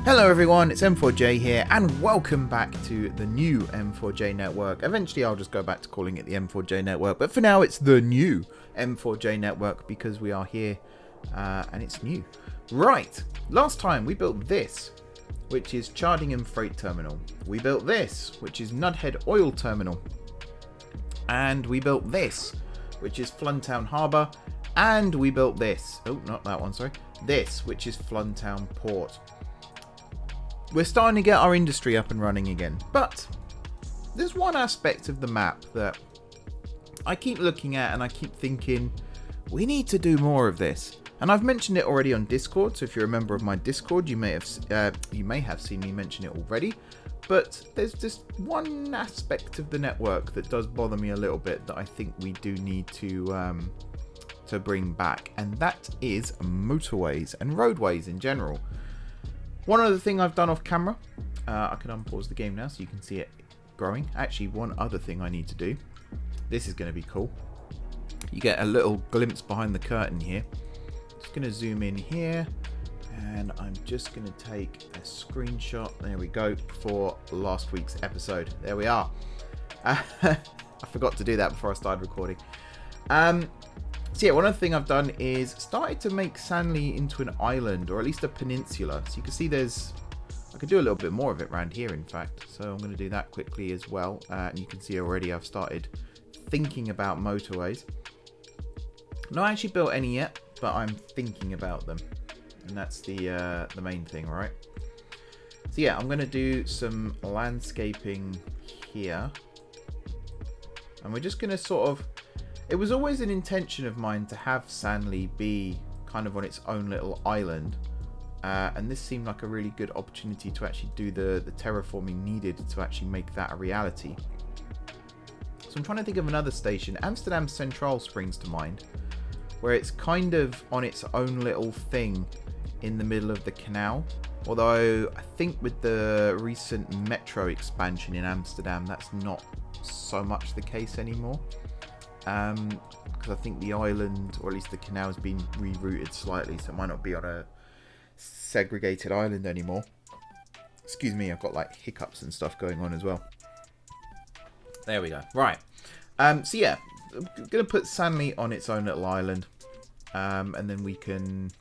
Hello everyone, it's M4J here, and welcome back to the new M4J network. Eventually I'll just go back to calling it the M4J network, but for now it's the new M4J network because we are here and it's new. Right, last time we built this, which is Chardingham Freight Terminal. We built this, which is Nudhead Oil Terminal. And we built this, which is Fluntown Harbour. And we built this, oh not that one, sorry, this, which is Fluntown Port. We're starting to get our industry up and running again, but there's one aspect of the map that I keep looking at and I keep thinking, we need to do more of this. And I've mentioned it already on Discord, so if you're a member of my Discord, you may have seen me mention it already. But there's just one aspect of the network that does bother me a little bit that I think we do need to bring back, and that is motorways and roadways in general. One other thing I've done off camera, I can unpause the game now so you can see it growing. Actually, one other thing I need to do. This is going to be cool. You get a little glimpse behind the curtain here. Just going to zoom in here, and I'm just going to take a screenshot. There we go, for last week's episode. There we are. I forgot to do that before I started recording. So yeah, one other thing I've done is started to make Sanley into an island, or at least a peninsula. So you can see I could do a little bit more of it around here, in fact. So I'm going to do that quickly as well. And you can see already I've started thinking about motorways. Not actually built any yet, but I'm thinking about them. And that's the main thing, right? So yeah, I'm going to do some landscaping here. And we're just going to sort of... It was always an intention of mine to have Sanley be kind of on its own little island. And this seemed like a really good opportunity to actually do the terraforming needed to actually make that a reality. So I'm trying to think of another station. Amsterdam Central springs to mind, where it's kind of on its own little thing in the middle of the canal. Although I think with the recent metro expansion in Amsterdam, that's not so much the case anymore. Because I think the island, or at least the canal, has been rerouted slightly, so it might not be on a segregated island anymore. Excuse me, I've got like hiccups and stuff going on as well. There we go. Right. So yeah, I'm going to put Sanley on its own little island. And then we can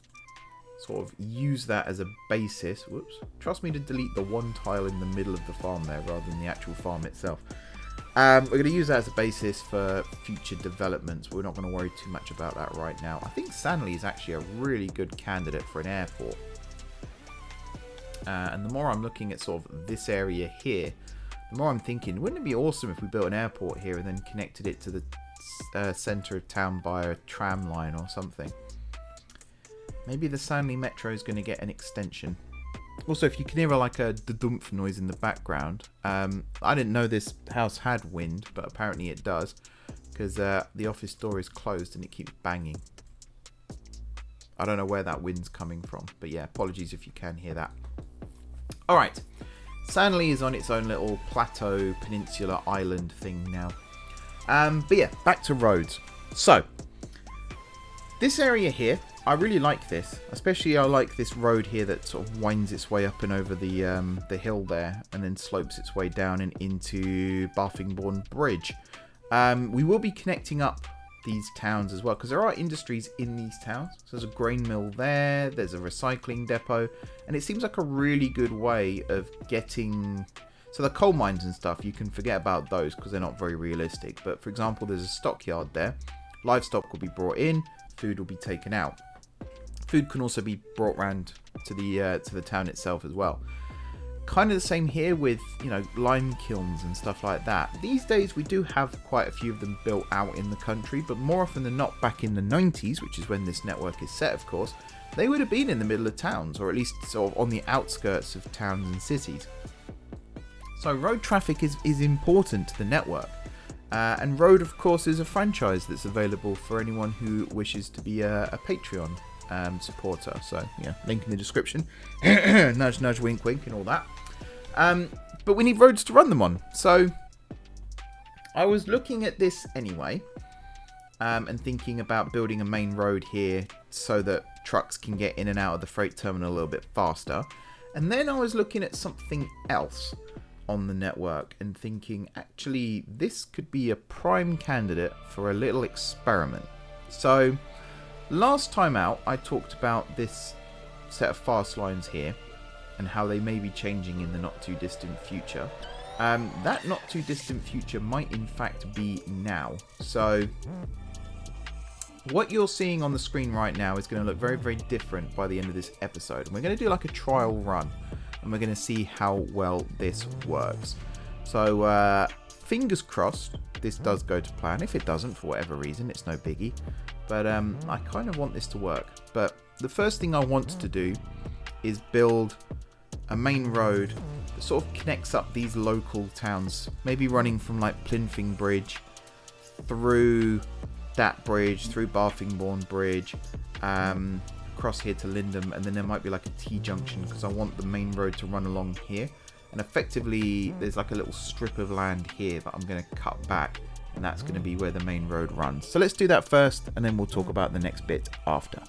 sort of use that as a basis. Whoops. Trust me to delete the one tile in the middle of the farm there rather than the actual farm itself. We're going to use that as a basis for future developments. We're not going to worry too much about that right now. I think Sanley is actually a really good candidate for an airport. And the more I'm looking at sort of this area here, the more I'm thinking, wouldn't it be awesome if we built an airport here and then connected it to the centre of town by a tram line or something? Maybe the Sanley Metro is going to get an extension. Also, if you can hear like a da-dumph noise in the background, I didn't know this house had wind, but apparently it does, because the office door is closed and it keeps banging. I don't know where that wind's coming from, but yeah, apologies if you can hear that. Alright, Sanley is on its own little plateau, peninsula, island thing now. But yeah, back to roads. So, this area here, I really like this, especially I like this road here that sort of winds its way up and over the hill there and then slopes its way down and into Befingway Bridge. We will be connecting up these towns as well because there are industries in these towns. So there's a grain mill there, there's a recycling depot, and it seems like a really good way of getting... So the coal mines and stuff, you can forget about those because they're not very realistic. But for example, there's a stockyard there. Livestock will be brought in, food will be taken out. Food can also be brought round to the town itself as well. Kind of the same here with, you know, lime kilns and stuff like that. These days we do have quite a few of them built out in the country, but more often than not back in the 90s, which is when this network is set of course, they would have been in the middle of towns, or at least sort of on the outskirts of towns and cities. So road traffic is important to the network. And Road, of course, is a franchise that's available for anyone who wishes to be a Patreon supporter. So, yeah, link in the description. Nudge, nudge, wink, wink, and all that. But we need roads to run them on. So, I was looking at this anyway, and thinking about building a main road here so that trucks can get in and out of the freight terminal a little bit faster. And then I was looking at something else on the network and thinking, actually, this could be a prime candidate for a little experiment. So last time out, I talked about this set of fast lines here and how they may be changing in the not too distant future. That not too distant future might in fact be now. So what you're seeing on the screen right now is going to look very, very different by the end of this episode. And we're going to do like a trial run and we're going to see how well this works. So fingers crossed this does go to plan. If it doesn't, for whatever reason, it's no biggie. But I kind of want this to work. But the first thing I want to do is build a main road that sort of connects up these local towns, maybe running from like Plinfing Bridge through that bridge, through Befingway Bridge, across here to Lindham, and then there might be like a T-junction because I want the main road to run along here. And effectively there's like a little strip of land here that I'm going to cut back, and that's going to be where the main road runs. So let's do that first, and then we'll talk about the next bit after.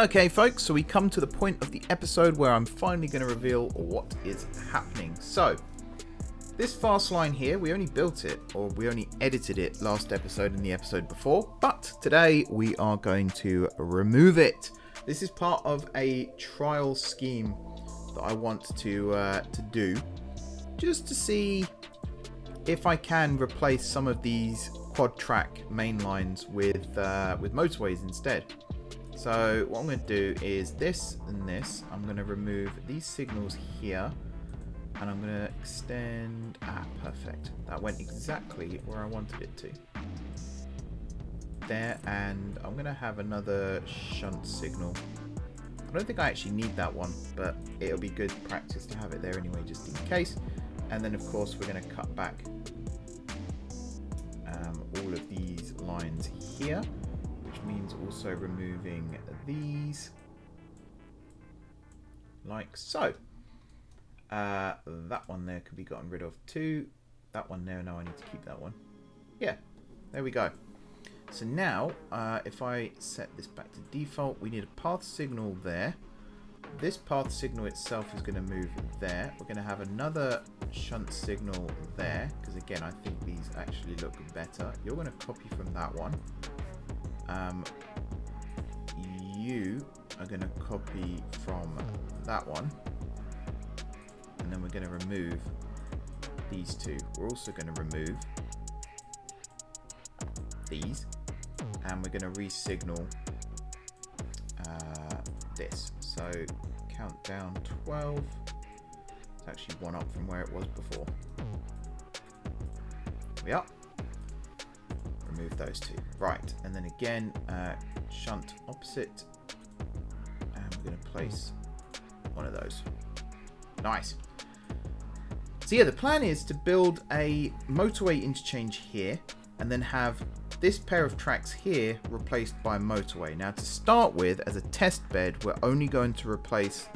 Okay folks, so we come to the point of the episode where I'm finally going to reveal what is happening. So, this fast line here, we only built it, or we only edited it last episode and the episode before, but today we are going to remove it. This is part of a trial scheme that I want to do, just to see if I can replace some of these quad track main lines with motorways instead. So what I'm going to do is this and this. I'm going to remove these signals here, and I'm going to extend. Perfect. That went exactly where I wanted it to. There, and I'm going to have another shunt signal. I don't think I actually need that one, but it'll be good practice to have it there anyway, just in case. And then of course we're going to cut back all of these lines here, which means also removing these like so. That one there could be gotten rid of too. That one there, no, I need to keep that one. Yeah, there we go. So now if I set this back to default, we need a path signal there. This path signal itself is going to move there. We're going to have another shunt signal there, because again I think these actually look better. You're going to copy from that one. You are going to copy from that one, and then we're going to remove these two. We're also going to remove these, and we're going to re-signal this. So count down 12. It's actually one up from where it was before. We up. Remove those two. Right, and then again, shunt opposite, and we're going to place one of those. Nice. So yeah, the plan is to build a motorway interchange here, and then have this pair of tracks here replaced by motorway. Now to start with, as a test bed, we're only going to replace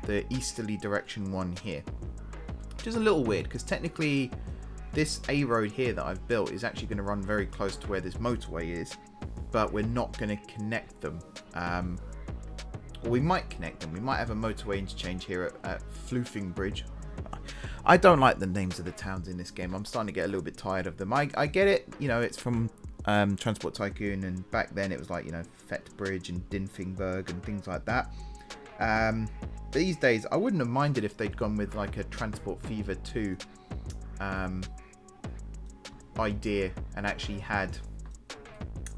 the easterly direction one here, which is a little weird because technically this A road here that I've built is actually going to run very close to where this motorway is, but we're not going to connect them. Or we might connect them. We might have a motorway interchange here at Befingway. I don't like the names of the towns in this game. I'm starting to get a little bit tired of them. I get it, you know, it's from Transport Tycoon, and back then it was like, you know, Fettbridge and Dinfingberg and things like that. These days I wouldn't have minded if they'd gone with like a Transport Fever 2 idea and actually had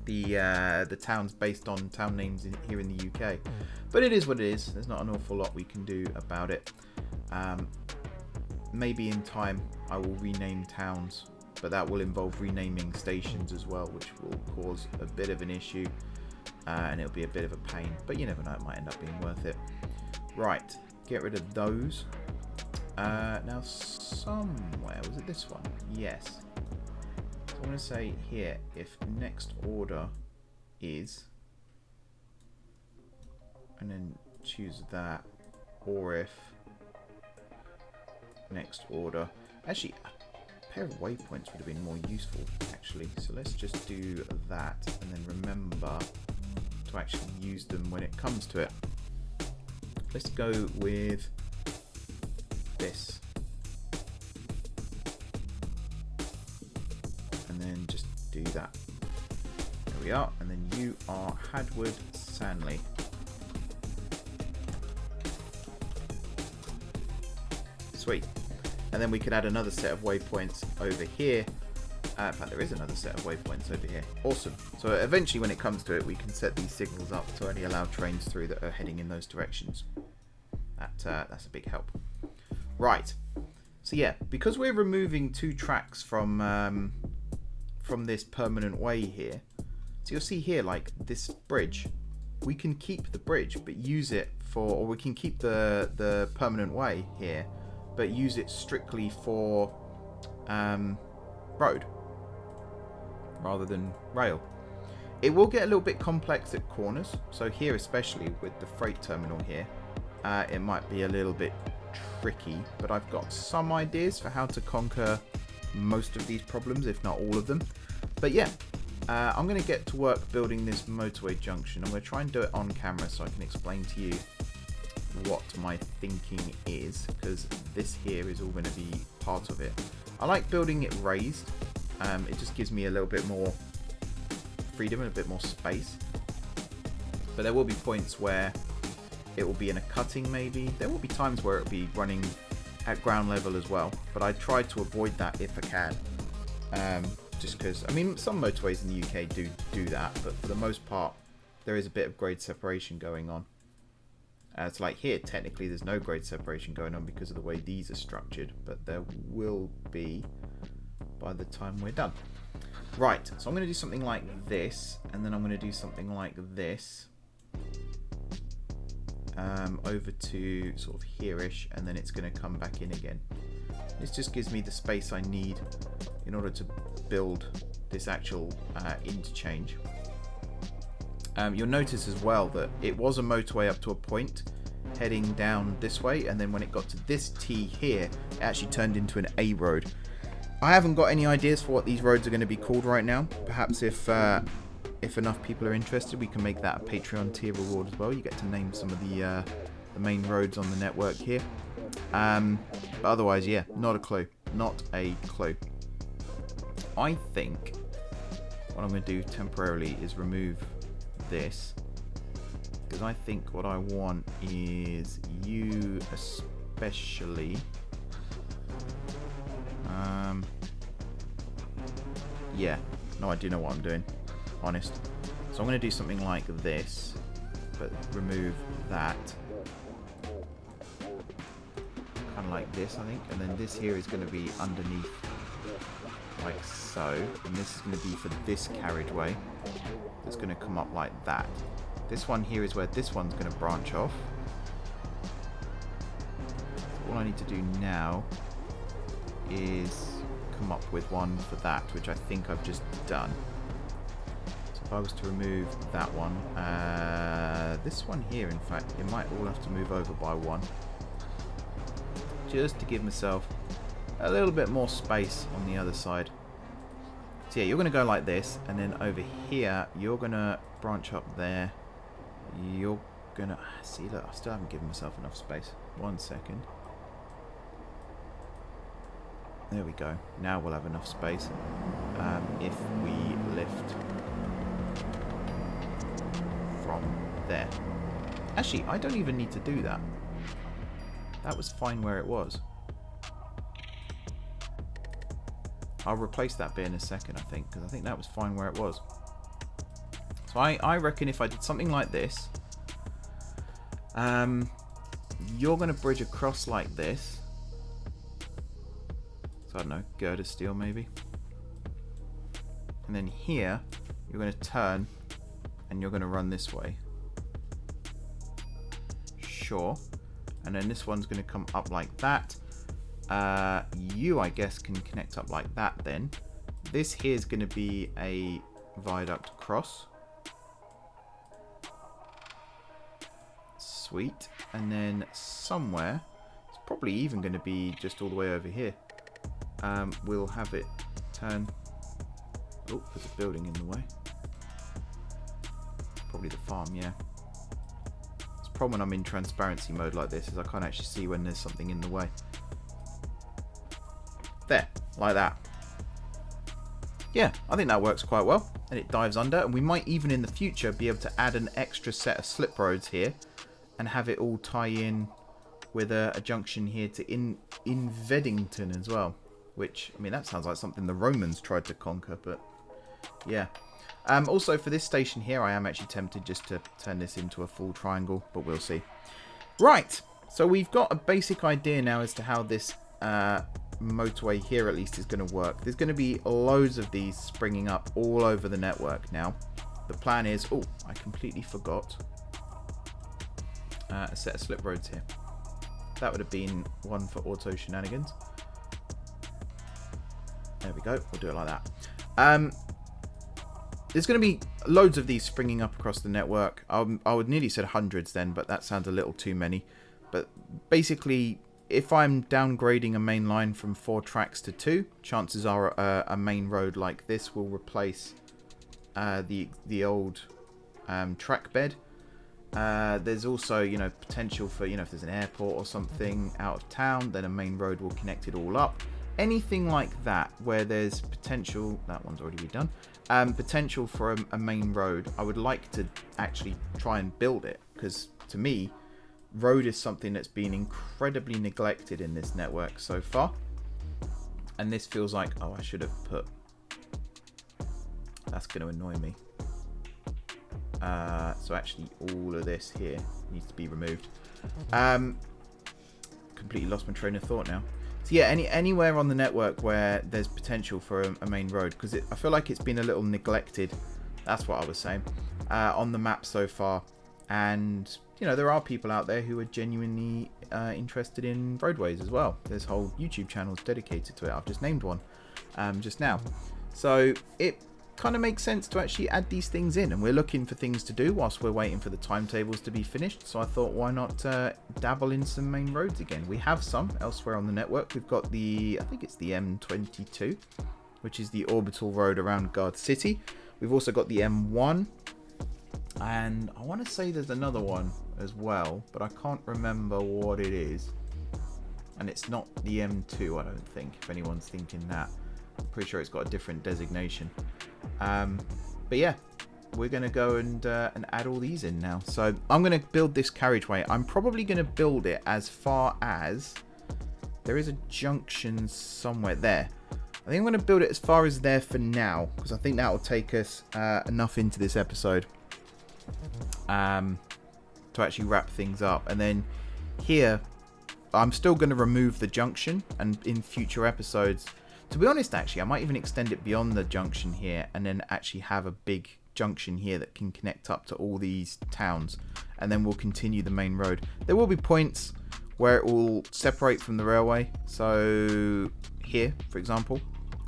the towns based on town names here in the UK. But it is what it is. There's not an awful lot we can do about it. Maybe in time I will rename towns, but that will involve renaming stations as well, which will cause a bit of an issue, and it'll be a bit of a pain, but you never know, it might end up being worth it. Right, get rid of those. Now somewhere, was it this one? Yes. So I'm going to say here, if next order is, and then choose that, or if next order, actually a pair of waypoints would have been more useful actually, so let's just do that, and then remember to actually use them when it comes to it. Let's go with this, and then just do that. There we are, and then you are Hadwood Sanley. Sweet. And then we could add another set of waypoints over here. In fact, there is another set of waypoints over here. Awesome. So eventually when it comes to it, we can set these signals up to only allow trains through that are heading in those directions. That's a big help. Right. So yeah, because we're removing two tracks from this permanent way here, so you'll see here, like this bridge, we can keep the bridge but use it for, or we can keep the permanent way here but use it strictly for road rather than rail. It will get a little bit complex at corners, so here especially with the freight terminal here, it might be a little bit tricky, but I've got some ideas for how to conquer most of these problems, if not all of them. But yeah, I'm going to get to work building this motorway junction. I'm going to try and do it on camera so I can explain to you what my thinking is, because this here is all going to be part of it. I like building it raised. It just gives me a little bit more freedom and a bit more space. But there will be points where it will be in a cutting maybe. There will be times where it will be running at ground level as well. But I try to avoid that if I can. Just because, I mean, some motorways in the UK do that. But for the most part, there is a bit of grade separation going on. It's like here, technically, there's no grade separation going on because of the way these are structured. But there will be by the time we're done. Right, so I'm going to do something like this. And then I'm going to do something like this. Over to sort of here-ish, and then it's going to come back in again. This just gives me the space I need in order to build this actual interchange. You'll notice as well that it was a motorway up to a point heading down this way, and then when it got to this T here, it actually turned into an A road. I haven't got any ideas for what these roads are going to be called right now. Perhaps if enough people are interested, we can make that a Patreon tier reward as well. You get to name some of the main roads on the network here. But otherwise, yeah, not a clue. Not a clue. I think what I'm going to do temporarily is remove this, because I think what I want is you especially. Yeah, no, I do know what I'm doing. Honest. So I'm going to do something like this, but remove that. Kind of like this, I think. And then this here is going to be underneath, like so. And this is going to be for this carriageway. It's going to come up like that. This one here is where this one's going to branch off. So all I need to do now is come up with one for that, which I think I've just done. If I was to remove that one, this one here, in fact, it might all have to move over by one, just to give myself a little bit more space on the other side. So yeah, you're going to go like this, and then over here, you're going to branch up there. You're going to... See, look, I still haven't given myself enough space. 1 second. There we go. Now we'll have enough space. If we lift from there. Actually, I don't even need to do that. That was fine where it was. I'll replace that bit in a second, I think, because I think that was fine where it was. So I reckon if I did something like this, you're going to bridge across like this. So I don't know, girder steel maybe. And then here, you're going to turn and you're going to run this way. Sure. And then this one's going to come up like that. You, I guess, can connect up like that then. This here is going to be a viaduct cross. Sweet. And then somewhere, it's probably even going to be just all the way over here. We'll have it turn. Oh, there's a building in the way. Probably the farm, yeah. It's the problem when I'm in transparency mode like this, is I can't actually see when there's something in the way. There, like that. Yeah, I think that works quite well. And it dives under, and we might even in the future be able to add an extra set of slip roads here and have it all tie in with a junction here to in Veddington as well. Which, I mean, that sounds like something the Romans tried to conquer, but yeah. Also, for this station here, I am actually tempted just to turn this into a full triangle, but we'll see. Right, so we've got a basic idea now as to how this motorway here, at least, is going to work. There's going to be loads of these springing up all over the network now. The plan is... Oh, I completely forgot a set of slip roads here. That would have been one for auto shenanigans. There we go. We'll do it like that. There's going to be loads of these springing up across the network. I would nearly said hundreds then, but that sounds a little too many. But basically, if I'm downgrading a main line from 4 tracks to 2, chances are a main road like this will replace the old track bed. There's also, you know, potential for, you know, if there's an airport or something out of town, then a main road will connect it all up. Anything like that where there's potential, that one's already redone, potential for a main road, I would like to actually try and build it, because to me, road is something that's been incredibly neglected in this network so far. And this feels like, oh, I should have put, that's going to annoy me. So actually all of this here needs to be removed. Completely lost my train of thought now. So yeah, anywhere on the network where there's potential for a main road, because I feel like it's been a little neglected, that's what I was saying, on the map so far. And you know, there are people out there who are genuinely interested in roadways as well. There's whole YouTube channels dedicated to it. I've just named one just now. So it kind of makes sense to actually add these things in, and we're looking for things to do whilst we're waiting for the timetables to be finished. So I thought, why not dabble in some main roads again? We have some elsewhere on the network. We've got the, I think it's the M22, which is the orbital road around Gardcity. We've also got the M1, and I want to say there's another one as well, but I can't remember what it is. And it's not the M2, I don't think, if anyone's thinking that. I'm pretty sure it's got a different designation. But yeah, we're going to go and add all these in now. So I'm going to build this carriageway. I'm probably going to build it as far as, there is a junction somewhere there. I think I'm going to build it as far as there for now, because I think that will take us enough into this episode to actually wrap things up. And then here, I'm still going to remove the junction, and in future episodes, to be honest, actually, I might even extend it beyond the junction here and then actually have a big junction here that can connect up to all these towns, and then we'll continue the main road. There will be points where it will separate from the railway. So here, for example,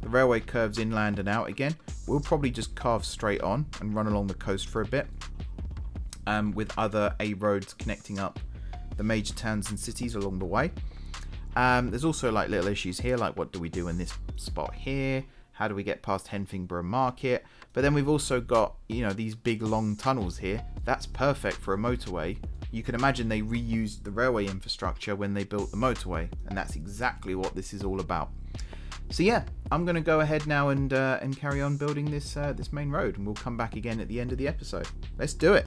the railway curves inland and out again. We'll probably just carve straight on and run along the coast for a bit, with other A roads connecting up the major towns and cities along the way. There's also like little issues here, like what do we do in this spot here? How do we get past Henfingborough Market? But then we've also got, you know, these big long tunnels here. That's perfect for a motorway. You can imagine they reused the railway infrastructure when they built the motorway, and that's exactly what this is all about. So yeah, I'm going to go ahead now and carry on building this this main road, and we'll come back again at the end of the episode. Let's do it.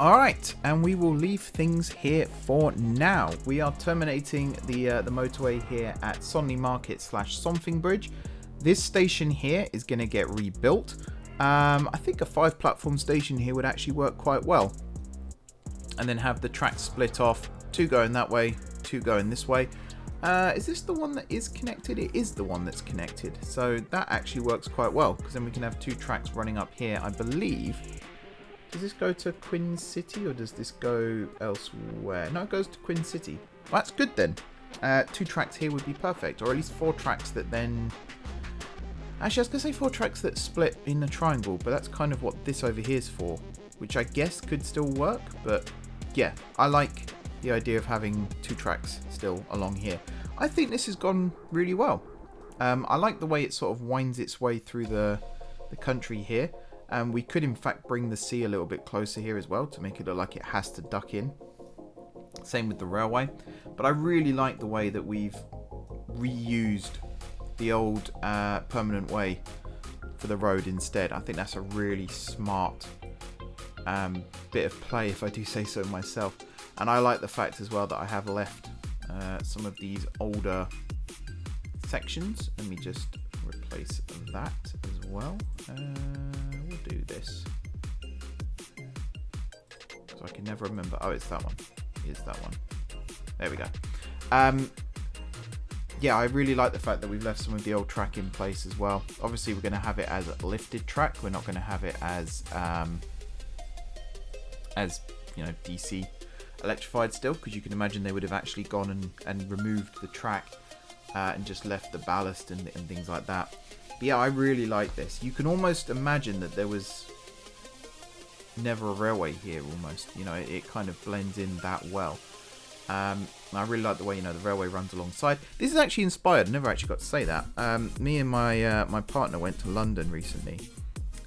Alright, and we will leave things here for now. We are terminating the motorway here at Sonley Market / Something Bridge. This station here is going to get rebuilt. I think a 5-platform station here would actually work quite well. And then have the tracks split off, 2 going that way, 2 going this way. Is this the one that is connected? It is the one that's connected. So that actually works quite well, because then we can have 2 tracks running up here, I believe. Does this go to Queen City or does this go elsewhere? No, it goes to Queen City. Well, that's good then. 2 tracks here would be perfect, or at least 4 tracks that then... Actually, I was going to say 4 tracks that split in a triangle, but that's kind of what this over here is for, which I guess could still work, but yeah, I like the idea of having 2 tracks still along here. I think this has gone really well. I like the way it sort of winds its way through the country here. We could in fact bring the sea a little bit closer here as well to make it look like it has to duck in. Same with the railway. But I really like the way that we've reused the old permanent way for the road instead. I think that's a really smart bit of play, if I do say so myself. And I like the fact as well that I have left some of these older sections. Let me just replace that as well. We'll do this. So I can never remember. Oh, it's that one. It is that one. There we go. Yeah, I really like the fact that we've left some of the old track in place as well. Obviously, we're going to have it as a lifted track. We're not going to have it as you know, DC electrified still, because you can imagine they would have actually gone and removed the track and just left the ballast and things like that. But yeah, I really like this. You can almost imagine that there was never a railway here almost. You know, it kind of blends in that well. I really like the way, you know, the railway runs alongside. This is actually inspired. I never actually got to say that. Me and my partner went to London recently,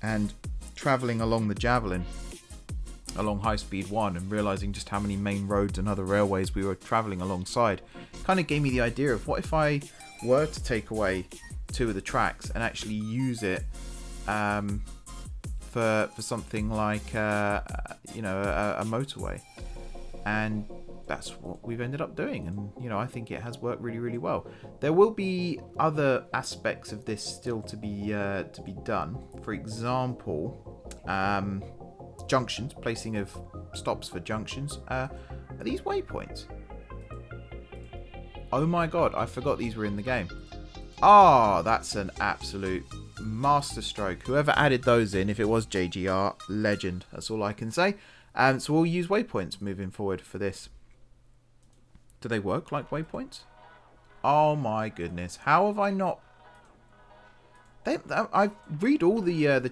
and travelling along the Javelin, along High Speed 1, and realising just how many main roads and other railways we were travelling alongside, kind of gave me the idea of what if I were to take away 2 of the tracks and actually use it for something like you know, a motorway. And that's what we've ended up doing, and you know, I think it has worked really, really well. There will be other aspects of this still to be done. For example, junctions, placing of stops for junctions. Are these waypoints? Oh my god, I forgot these were in the game. Ah, that's an absolute masterstroke. Whoever added those in, if it was JGR, legend. That's all I can say. So we'll use waypoints moving forward for this. Do they work like waypoints? Oh my goodness. How have I not... I read all the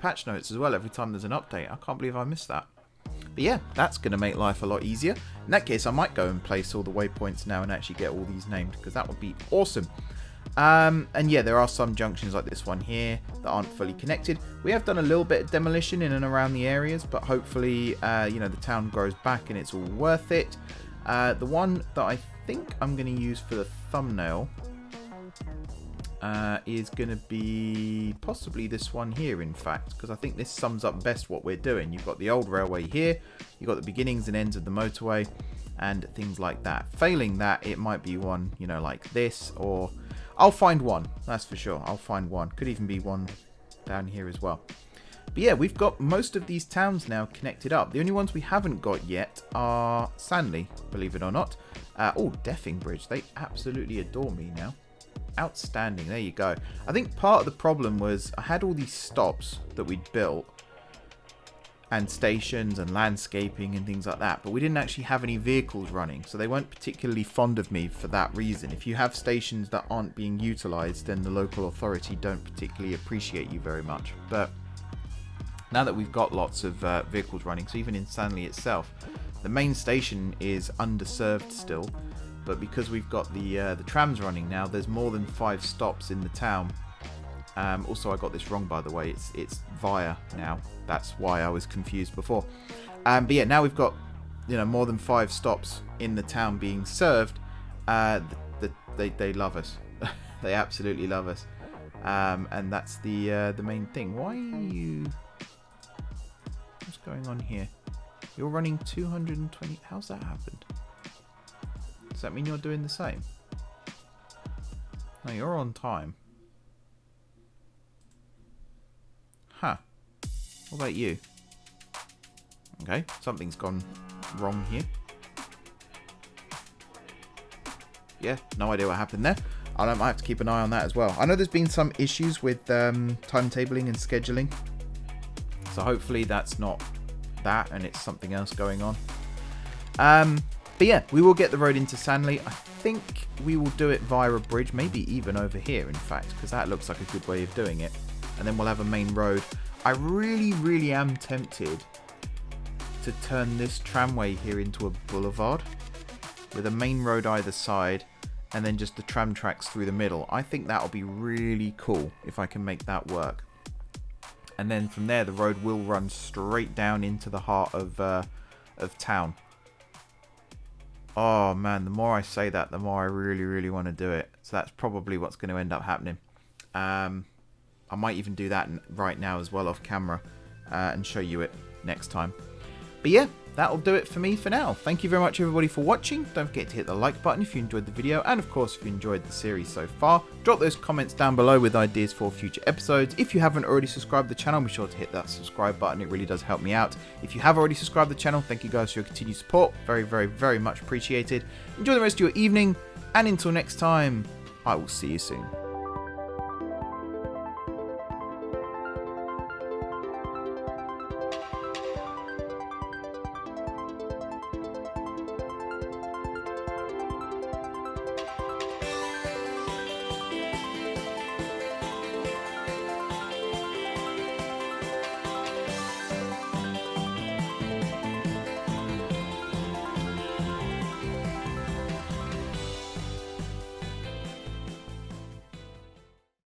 patch notes as well every time there's an update. I can't believe I missed that. But yeah, that's going to make life a lot easier. In that case, I might go and place all the waypoints now and actually get all these named, because that would be awesome. And yeah, there are some junctions like this one here that aren't fully connected. We have done a little bit of demolition in and around the areas, but hopefully, you know, the town grows back and it's all worth it. The one that I think I'm going to use for the thumbnail is going to be possibly this one here, in fact, because I think this sums up best what we're doing. You've got the old railway here, you've got the beginnings and ends of the motorway, and things like that. Failing that, it might be one, you know, like this, or I'll find one, that's for sure. I'll find one. Could even be one down here as well. But yeah, we've got most of these towns now connected up. The only ones we haven't got yet are Sanley, believe it or not. Oh, Befingway. They absolutely adore me now. Outstanding. There you go. I think part of the problem was I had all these stops that we'd built, and stations and landscaping and things like that, but we didn't actually have any vehicles running, so they weren't particularly fond of me for that reason. If you have stations that aren't being utilized, then the local authority don't particularly appreciate you very much. But now that we've got lots of vehicles running, so even in Sanley itself, the main station is underserved still, but because we've got the trams running now, there's more than 5 stops in the town. Also, I got this wrong, by the way. It's via now. That's why I was confused before. But yeah, now we've got, you know, more than 5 stops in the town being served. They love us. They absolutely love us. And that's the main thing. Why are you... What's going on here? You're running 220. How's that happened? Does that mean you're doing the same? No, you're on time. Huh. What about you? Okay, something's gone wrong here. Yeah, no idea what happened there. I might have to keep an eye on that as well. I know there's been some issues with timetabling and scheduling. So hopefully that's not that and it's something else going on. But yeah, we will get the road into Sanley. I think we will do it via a bridge, maybe even over here, in fact, because that looks like a good way of doing it. And then we'll have a main road. I really am tempted to turn this tramway here into a boulevard with a main road either side and then just the tram tracks through the middle. I think that'll be really cool if I can make that work. And then from there, the road will run straight down into the heart of town. Oh man, the more I say that, the more I really want to do it. So that's probably what's going to end up happening. I might even do that right now as well off camera and show you it next time. But yeah, that'll do it for me for now. Thank you very much everybody for watching. Don't forget to hit the like button if you enjoyed the video, and of course if you enjoyed the series so far. Drop those comments down below with ideas for future episodes. If you haven't already subscribed to the channel, be sure to hit that subscribe button. It really does help me out. If you have already subscribed to the channel, thank you guys for your continued support. Very much appreciated. Enjoy the rest of your evening, and until next time, I will see you soon.